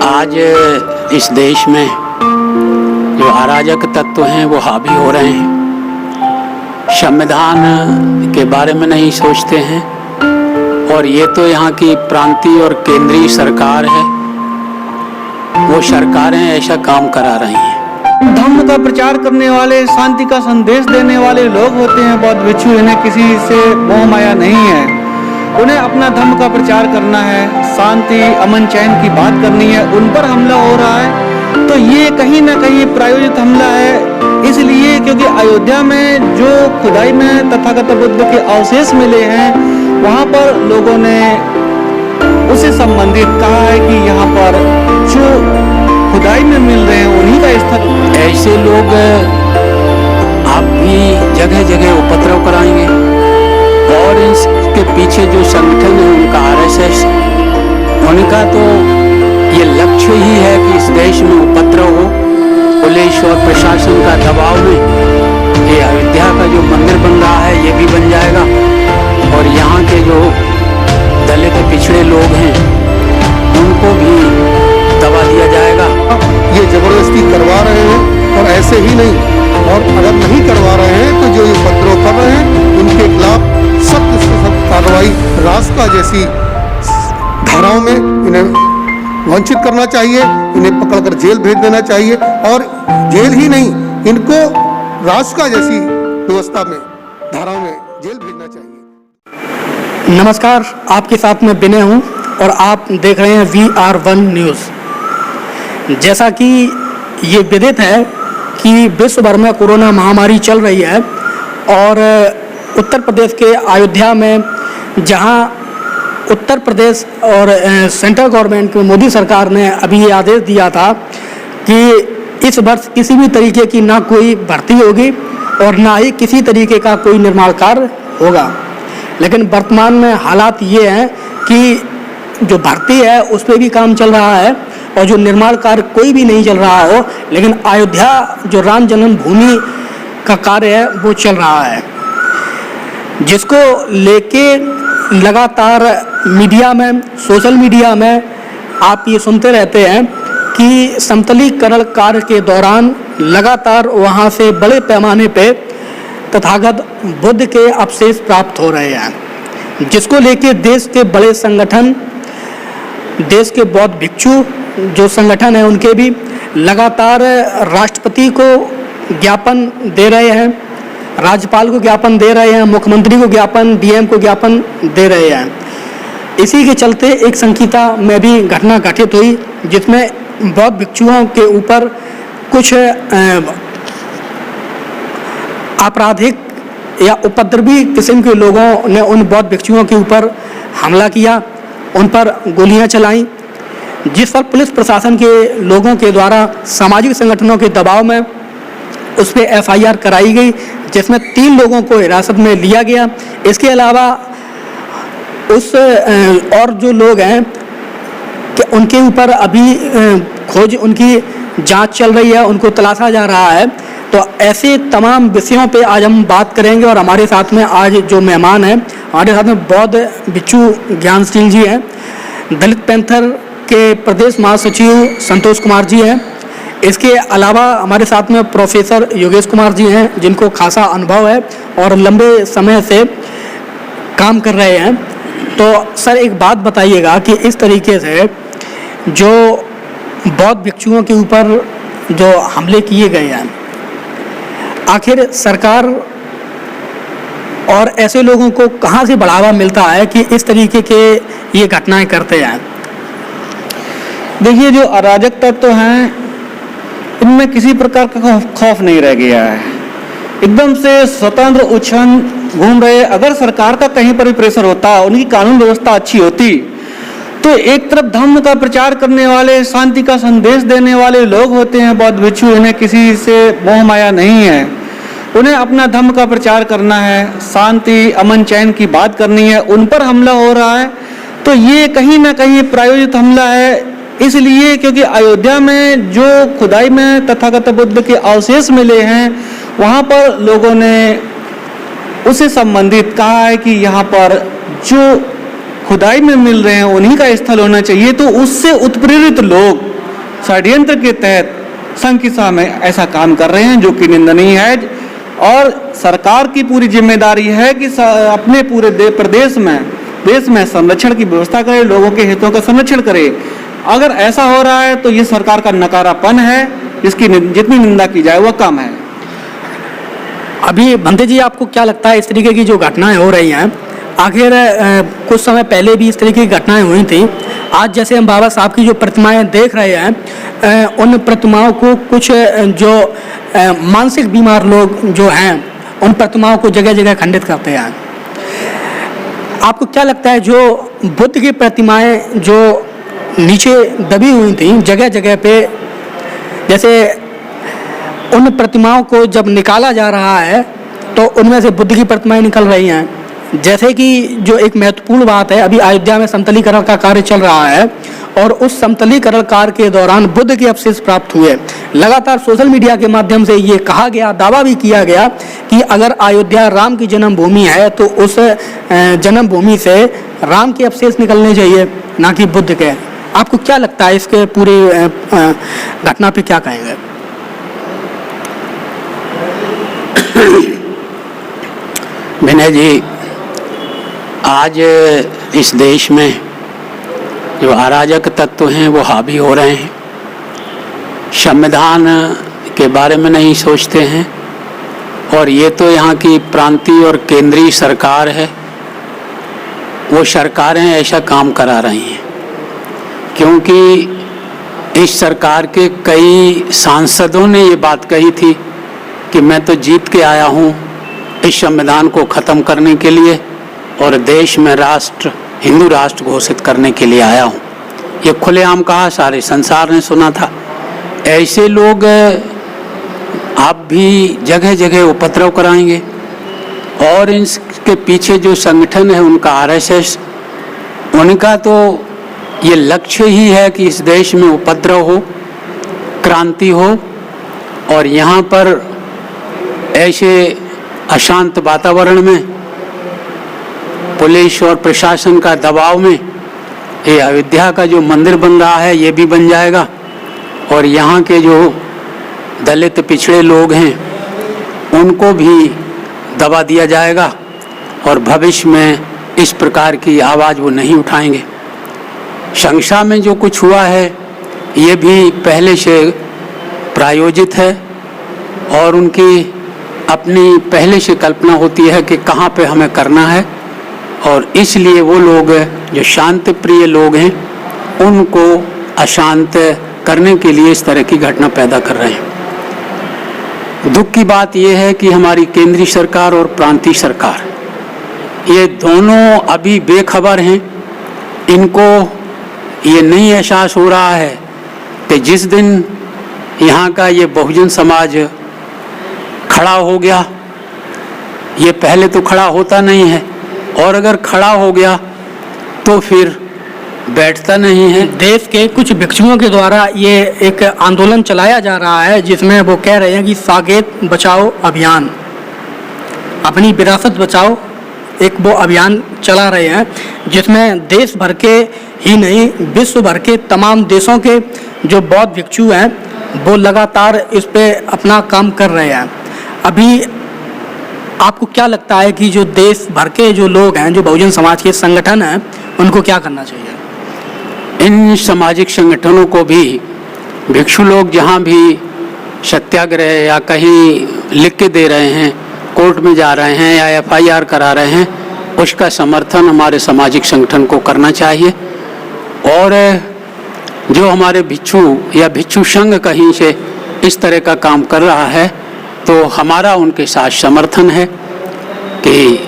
आज इस देश में जो अराजक तत्व हैं वो हावी हो रहे हैं, संविधान के बारे में नहीं सोचते हैं और ये तो यहाँ की प्रांतीय और केंद्रीय सरकार है, वो सरकारें ऐसा काम करा रही हैं। धम्म का प्रचार करने वाले, शांति का संदेश देने वाले लोग होते हैं बौद्ध भिक्षु। इन्हें किसी से मोह माया नहीं है। उन्हें अपना धर्म का प्रचार करना है, शांति अमन चैन की बात करनी है। उन पर हमला हो रहा है तो ये कहीं ना कहीं प्रायोजित हमला है, इसलिए क्योंकि अयोध्या में जो खुदाई में तथागत बुद्ध के अवशेष मिले हैं वहाँ पर लोगों ने उससे संबंधित कहा है कि यहाँ पर जो खुदाई में मिल रहे हैं उन्हीं का स्थल। ऐसे लोग आप भी जगह जगह उपद्रव कराएंगे और इसके पीछे जो संगठन है उनका RSS, उनका तो ये लक्ष्य ही है कि इस देश में उपद्रव हो। पुलिस और प्रशासन का दबाव में ये अयोध्या का जो मंदिर बन रहा है ये भी बन जाएगा और यहाँ के जो दलित पिछड़े लोग हैं उनको भी दबा दिया जाएगा। ये जबरदस्ती करवा रहे हैं और ऐसे ही नहीं, और अगर नहीं करवा रहे हैं तो जो ये उपद्रव कर रहे हैं उनके खिलाफ सख्त से सख्त कार्रवाई रास्ता जैसी धाराओं में इन्हें वंचित करना चाहिए, इन्हें पकड़कर जेल भेज देना चाहिए और जेल ही नहीं, इनको रास्ता जैसी व्यवस्था में धाराओं में जेल भेजना चाहिए। नमस्कार, आपके साथ में विनय हूँ और आप देख रहे हैं VR1 न्यूज़। जैसा कि ये विदित है कि विश्व भर में कोरोना महामारी चल रही है और उत्तर प्रदेश के अयोध्या में, जहां उत्तर प्रदेश और सेंट्रल गवर्नमेंट की मोदी सरकार ने अभी ये आदेश दिया था कि इस वर्ष किसी भी तरीके की ना कोई भर्ती होगी और ना ही किसी तरीके का कोई निर्माण कार्य होगा। लेकिन वर्तमान में हालात ये हैं कि जो भर्ती है उस पर भी काम चल रहा है और जो निर्माण कार्य कोई भी नहीं चल रहा हो, लेकिन अयोध्या जो राम जन्मभूमि का कार्य है वो चल रहा है, जिसको लेके लगातार मीडिया में, सोशल मीडिया में आप ये सुनते रहते हैं कि समतलीकरण कार्य के दौरान लगातार वहाँ से बड़े पैमाने पे तथागत बुद्ध के अवशेष प्राप्त हो रहे हैं, जिसको लेके देश के बड़े संगठन, देश के बौद्ध भिक्षु जो संगठन है उनके भी लगातार राष्ट्रपति को ज्ञापन दे रहे हैं, राज्यपाल को ज्ञापन दे रहे हैं, मुख्यमंत्री को ज्ञापन, DM को ज्ञापन दे रहे हैं। इसी के चलते एक संकिता में भी घटना घटित हुई जिसमें बौद्ध भिक्षुओं के ऊपर कुछ आपराधिक या उपद्रवी किस्म के लोगों ने उन बौद्ध भिक्षुओं के ऊपर हमला किया, उन पर गोलियां चलाईं, जिस पर पुलिस प्रशासन के लोगों के द्वारा सामाजिक संगठनों के दबाव में उस पर FIR कराई गई, जिसमें 3 लोगों को हिरासत में लिया गया। इसके अलावा उस और जो लोग हैं कि उनके ऊपर अभी खोज, उनकी जांच चल रही है, उनको तलाशा जा रहा है। तो ऐसे तमाम विषयों पे आज हम बात करेंगे और हमारे साथ में आज जो मेहमान हैं, हमारे साथ में बौद्ध भिक्षु ज्ञानशील जी हैं, दलित पैंथर के प्रदेश महासचिव संतोष कुमार जी हैं, इसके अलावा हमारे साथ में प्रोफेसर योगेश कुमार जी हैं जिनको खासा अनुभव है और लंबे समय से काम कर रहे हैं। तो सर एक बात बताइएगा कि इस तरीके से जो बौद्ध भिक्षुओं के ऊपर जो हमले किए गए हैं, आखिर सरकार और ऐसे लोगों को कहाँ से बढ़ावा मिलता है कि इस तरीके के ये घटनाएं करते हैं? देखिए, जो अराजक तत्व हैं इनमें किसी प्रकार का खौफ नहीं रह गया है, एकदम से स्वतंत्र उछन घूम रहे। अगर सरकार का कहीं पर भी प्रेशर होता, उनकी कानून व्यवस्था अच्छी होती, तो एक तरफ धम्म का प्रचार करने वाले, शांति का संदेश देने वाले लोग होते हैं बौद्ध भिक्षु। इन्हें किसी से मोह माया नहीं है। उन्हें अपना धम्म का प्रचार करना है, शांति अमन चैन की बात करनी है। उन पर हमला हो रहा है तो ये कहीं ना कहीं प्रायोजित हमला है, इसलिए क्योंकि अयोध्या में जो खुदाई में तथागत बुद्ध के अवशेष मिले हैं वहाँ पर लोगों ने उससे संबंधित कहा है कि यहाँ पर जो खुदाई में मिल रहे हैं उन्हीं का स्थल होना चाहिए। तो उससे उत्प्रेरित लोग षड्यंत्र के तहत संघ की शाह में ऐसा काम कर रहे हैं, जो कि निंदनीय है। और सरकार की पूरी जिम्मेदारी है कि अपने पूरे देश में संरक्षण की व्यवस्था करे, लोगों के हितों का संरक्षण करे। अगर ऐसा हो रहा है तो ये सरकार का नकारापन है, इसकी जितनी निंदा की जाए वह कम है। अभी बंदे जी, आपको क्या लगता है इस तरीके की जो घटनाएं हो रही हैं, आखिर कुछ समय पहले भी इस तरीके की घटनाएं हुई थी। आज जैसे हम बाबा साहब की जो प्रतिमाएं देख रहे हैं, उन प्रतिमाओं को कुछ जो मानसिक बीमार लोग जो हैं, उन प्रतिमाओं को जगह जगह खंडित करते हैं। आपको क्या लगता है जो बुद्ध की प्रतिमाएं जो नीचे दबी हुई थी जगह जगह पे, जैसे उन प्रतिमाओं को जब निकाला जा रहा है तो उनमें से बुद्ध की प्रतिमाएं निकल रही हैं। जैसे कि जो एक महत्वपूर्ण बात है, अभी अयोध्या में समतलीकरण का कार्य चल रहा है और उस समतलीकरण कार्य के दौरान बुद्ध के अवशेष प्राप्त हुए। लगातार सोशल मीडिया के माध्यम से ये कहा गया, दावा भी किया गया कि अगर अयोध्या राम की जन्मभूमि है तो उस जन्मभूमि से राम के अवशेष निकलने चाहिए, ना कि बुद्ध के। आपको क्या लगता है इसके पूरी घटना पे क्या कहेंगे? विनय जी, आज इस देश में जो अराजक तत्व हैं वो हावी हो रहे हैं, संविधान के बारे में नहीं सोचते हैं। और ये तो यहाँ की प्रांतीय और केंद्रीय सरकार है, वो सरकारें ऐसा काम करा रही हैं, क्योंकि इस सरकार के कई सांसदों ने ये बात कही थी कि मैं तो जीत के आया हूँ इस संविधान को ख़त्म करने के लिए और देश में हिंदू राष्ट्र घोषित करने के लिए आया हूँ। ये खुलेआम कहा, सारे संसार ने सुना था। ऐसे लोग अब भी जगह जगह उपद्रव कराएंगे और इनके पीछे जो संगठन है उनका आरएसएस, उनका तो ये लक्ष्य ही है कि इस देश में उपद्रव हो, क्रांति हो और यहाँ पर ऐसे अशांत वातावरण में पुलिस और प्रशासन का दबाव में ये अयोध्या का जो मंदिर बन रहा है ये भी बन जाएगा और यहाँ के जो दलित पिछड़े लोग हैं उनको भी दबा दिया जाएगा और भविष्य में इस प्रकार की आवाज़ वो नहीं उठाएंगे। शंशा में जो कुछ हुआ है ये भी पहले से प्रायोजित है और उनकी अपनी पहले से कल्पना होती है कि कहाँ पे हमें करना है और इसलिए वो लोग जो शांति प्रिय लोग हैं उनको अशांत करने के लिए इस तरह की घटना पैदा कर रहे हैं। दुख की बात यह है कि हमारी केंद्रीय सरकार और प्रांतीय सरकार ये दोनों अभी बेखबर हैं। इनको ये नहीं एहसास हो रहा है कि जिस दिन यहाँ का ये बहुजन समाज खड़ा हो गया, ये पहले तो खड़ा होता नहीं है और अगर खड़ा हो गया तो फिर बैठता नहीं है। देश के कुछ भिक्षुओं के द्वारा ये एक आंदोलन चलाया जा रहा है जिसमें वो कह रहे हैं कि साकेत बचाओ अभियान, अपनी विरासत बचाओ, एक वो अभियान चला रहे हैं जिसमें देश भर के ही नहीं विश्व भर के तमाम देशों के जो बौद्ध भिक्षु हैं वो लगातार इस पे अपना काम कर रहे हैं। अभी आपको क्या लगता है कि जो देश भर के जो लोग हैं, जो बहुजन समाज के संगठन हैं, उनको क्या करना चाहिए? इन सामाजिक संगठनों को भी भिक्षु लोग जहाँ भी सत्याग्रह या कहीं लिख के दे रहे हैं, कोर्ट में जा रहे हैं या एफआईआर करा रहे हैं, उसका समर्थन हमारे सामाजिक संगठन को करना चाहिए। और जो हमारे भिक्षु या भिक्षु संघ कहीं से इस तरह का काम कर रहा है तो हमारा उनके साथ समर्थन है कि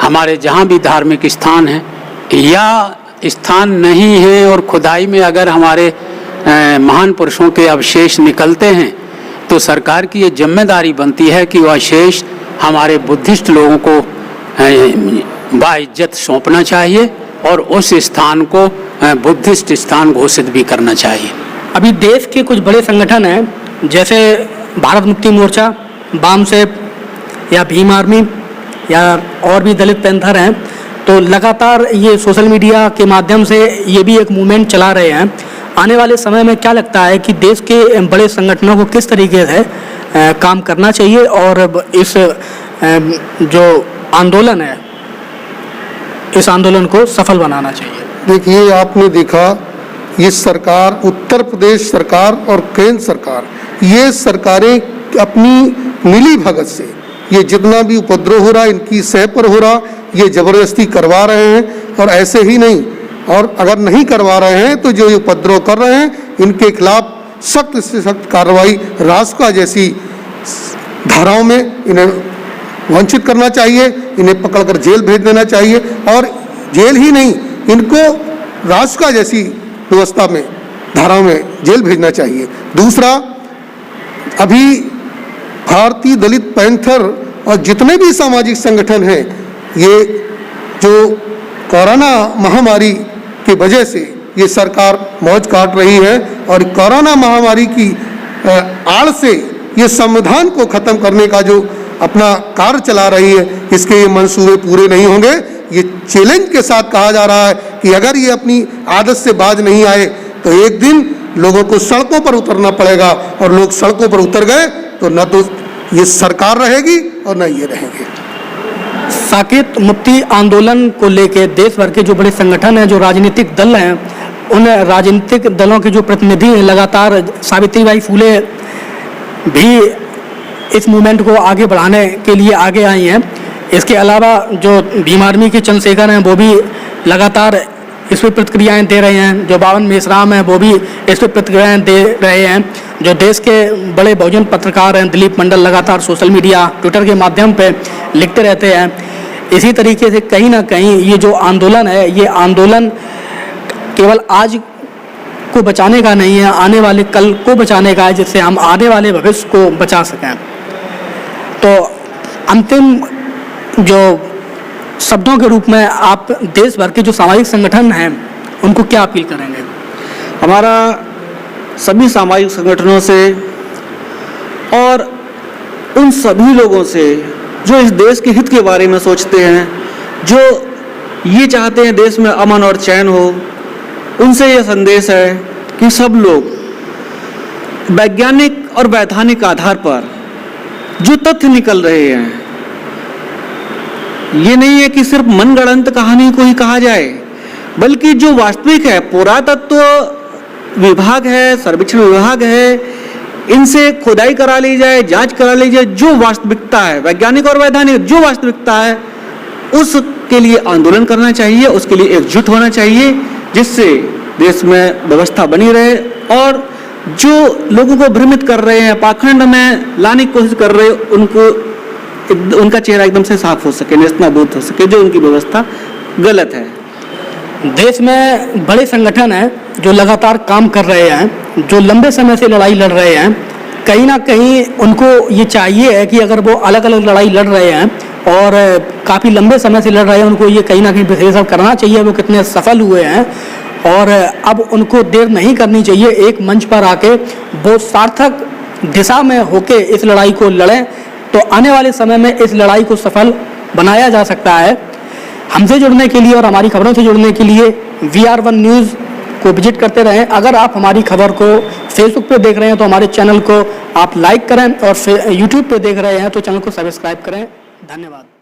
हमारे जहाँ भी धार्मिक स्थान है या स्थान नहीं है और खुदाई में अगर हमारे महान पुरुषों के अवशेष निकलते हैं तो सरकार की ये जिम्मेदारी बनती है कि वह अवशेष हमारे बुद्धिस्ट लोगों को बाइज्जत सौंपना चाहिए और उस स्थान को बुद्धिस्ट स्थान घोषित भी करना चाहिए। अभी देश के कुछ बड़े संगठन हैं जैसे भारत मुक्ति मोर्चा, वामसेप या भीम आर्मी या और भी दलित पैंथर हैं, तो लगातार ये सोशल मीडिया के माध्यम से ये भी एक मूवमेंट चला रहे हैं। आने वाले समय में क्या लगता है कि देश के बड़े संगठनों को किस तरीके से काम करना चाहिए और इस जो आंदोलन है इस आंदोलन को सफल बनाना चाहिए? देखिए, आपने देखा ये सरकार, उत्तर प्रदेश सरकार और केंद्र सरकार, ये सरकारें अपनी मिली भगत से ये जितना भी उपद्रव हो रहा है, इनकी सह पर हो रहा, ये जबरदस्ती करवा रहे हैं। और ऐसे ही नहीं, और अगर नहीं करवा रहे हैं तो जो ये उपद्रव कर रहे हैं, इनके खिलाफ सख्त से सख्त कार्रवाई रासुका जैसी धाराओं में इन्हें वंचित करना चाहिए, इन्हें पकड़कर जेल भेज देना चाहिए। और जेल ही नहीं, इनको रासुका जैसी व्यवस्था में, धाराओं में जेल भेजना चाहिए। दूसरा, अभी भारतीय दलित पैंथर और जितने भी सामाजिक संगठन हैं, ये जो कोरोना महामारी की वजह से ये सरकार मौज काट रही है और कोरोना महामारी की आड़ से ये संविधान को खत्म करने का जो अपना कार्य चला रही है, इसके ये मंसूबे पूरे नहीं होंगे। ये चैलेंज के साथ कहा जा रहा है कि अगर ये अपनी आदत से बाज नहीं आए तो एक दिन लोगों को सड़कों पर उतरना पड़ेगा, और लोग सड़कों पर उतर गए तो न तो ये सरकार रहेगी और न ये रहेंगे। साकेत मुक्ति आंदोलन को लेकर देश भर के जो बड़े संगठन हैं, जो राजनीतिक दल हैं, उन राजनीतिक दलों के जो प्रतिनिधि हैं, लगातार सावित्रीबाई फुले भी इस मूवमेंट को आगे बढ़ाने के लिए आगे आई हैं। इसके अलावा जो भीम आर्मी के चंद्रशेखर हैं, वो भी लगातार इस पर प्रतिक्रियाएं दे रहे हैं। जो बावन मेश्राम हैं, वो भी इस पर प्रतिक्रियाएं दे रहे हैं। जो देश के बड़े बहुजन पत्रकार हैं, दिलीप मंडल, लगातार सोशल मीडिया, ट्विटर के माध्यम पे लिखते रहते हैं। इसी तरीके से कहीं ना कहीं ये जो आंदोलन है, ये आंदोलन केवल आज को बचाने का नहीं है, आने वाले कल को बचाने का है, जिससे हम आने वाले भविष्य को बचा सकें। तो अंतिम जो शब्दों के रूप में आप देश भर के जो सामाजिक संगठन हैं, उनको क्या अपील करेंगे? हमारा सभी सामाजिक संगठनों से और उन सभी लोगों से जो इस देश के हित के बारे में सोचते हैं, जो ये चाहते हैं देश में अमन और चैन हो, उनसे ये संदेश है कि सब लोग वैज्ञानिक और वैधानिक आधार पर जो तथ्य निकल रहे हैं, ये नहीं है कि सिर्फ मनगढ़ंत कहानी को ही कहा जाए, बल्कि जो वास्तविक है, पुरातत्व विभाग है, सर्वेक्षण विभाग है, इनसे खुदाई करा ली जाए, जांच करा ली जाए। जो वास्तविकता है, वैज्ञानिक और वैधानिक जो वास्तविकता है, उसके लिए आंदोलन करना चाहिए, उसके लिए एकजुट होना चाहिए, जिससे देश में व्यवस्था बनी रहे। और जो लोगों को भ्रमित कर रहे हैं, पाखंड में लाने की कोशिश कर रहे हैं, उनका चेहरा एकदम से साफ हो सके, नेस्तनाबूद हो सके, जो उनकी व्यवस्था गलत है। देश में बड़े संगठन हैं जो लगातार काम कर रहे हैं, जो लंबे समय से लड़ाई लड़ रहे हैं। कहीं ना कहीं उनको ये चाहिए है कि अगर वो अलग अलग लड़ाई लड़ रहे हैं और काफ़ी लंबे समय से लड़ रहे हैं, उनको ये कहीं ना कहीं विश्लेषण करना चाहिए वो कितने सफल हुए हैं। और अब उनको देर नहीं करनी चाहिए, एक मंच पर आके वो सार्थक दिशा में होके इस लड़ाई को लड़ें, तो आने वाले समय में इस लड़ाई को सफल बनाया जा सकता है। हमसे जुड़ने के लिए और हमारी खबरों से जुड़ने के लिए VR1 न्यूज़ को विजिट करते रहें। अगर आप हमारी खबर को फेसबुक पे देख रहे हैं तो हमारे चैनल को आप लाइक करें, और यूट्यूब पे देख रहे हैं तो चैनल को सब्सक्राइब करें। धन्यवाद।